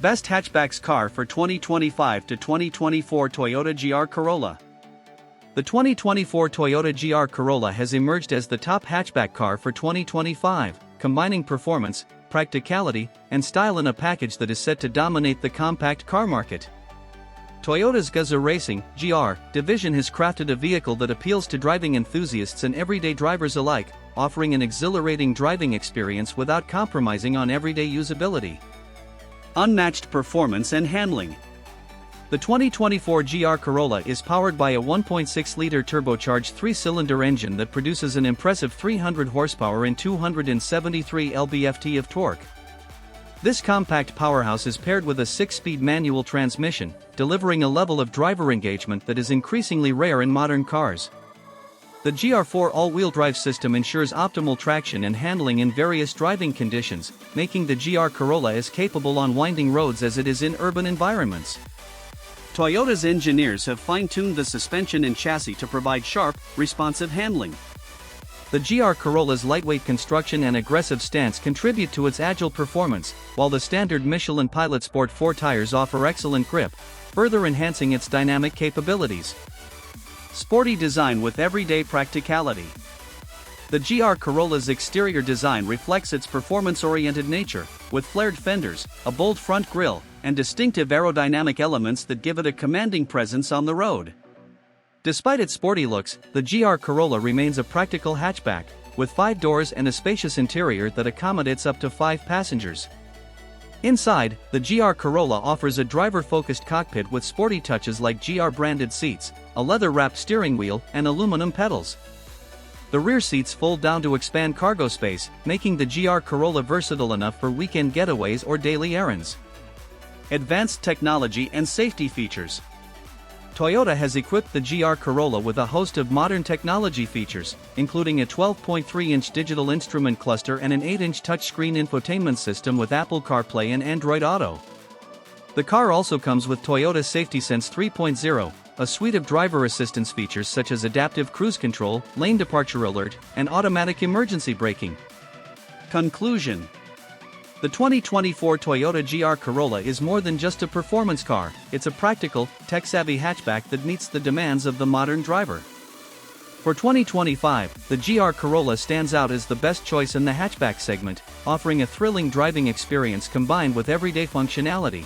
Best Hatchbacks Car for 2025 to 2024 Toyota GR Corolla. The 2024 Toyota GR Corolla has emerged as the top hatchback car for 2025, combining performance, practicality, and style in a package that is set to dominate the compact car market. Toyota's Gazoo Racing (GR) division has crafted a vehicle that appeals to driving enthusiasts and everyday drivers alike, offering an exhilarating driving experience without compromising on everyday usability. Unmatched performance and handling. The 2024 GR Corolla is powered by a 1.6-liter turbocharged 3-cylinder engine that produces an impressive 300 horsepower and 273 lb-ft of torque. This compact powerhouse is paired with a 6-speed manual transmission, delivering a level of driver engagement that is increasingly rare in modern cars. The GR4 all-wheel drive system ensures optimal traction and handling in various driving conditions, making the GR Corolla as capable on winding roads as it is in urban environments. Toyota's engineers have fine-tuned the suspension and chassis to provide sharp, responsive handling. The GR Corolla's lightweight construction and aggressive stance contribute to its agile performance, while the standard Michelin Pilot Sport 4 tires offer excellent grip, further enhancing its dynamic capabilities. Sporty design with everyday practicality. The GR Corolla's exterior design reflects its performance-oriented nature, with flared fenders, a bold front grille, and distinctive aerodynamic elements that give it a commanding presence on the road. Despite its sporty looks, the GR Corolla remains a practical hatchback, with 5 doors and a spacious interior that accommodates up to 5 passengers. Inside, the GR Corolla offers a driver-focused cockpit with sporty touches like GR-branded seats, a leather-wrapped steering wheel, and aluminum pedals. The rear seats fold down to expand cargo space, making the GR Corolla versatile enough for weekend getaways or daily errands. Advanced technology and safety features. Toyota has equipped the GR Corolla with a host of modern technology features, including a 12.3-inch digital instrument cluster and an 8-inch touchscreen infotainment system with Apple CarPlay and Android Auto. The car also comes with Toyota Safety Sense 3.0, a suite of driver assistance features such as adaptive cruise control, lane departure alert, and automatic emergency braking. Conclusion. The 2024 Toyota GR Corolla is more than just a performance car, it's a practical, tech-savvy hatchback that meets the demands of the modern driver. For 2025, the GR Corolla stands out as the best choice in the hatchback segment, offering a thrilling driving experience combined with everyday functionality.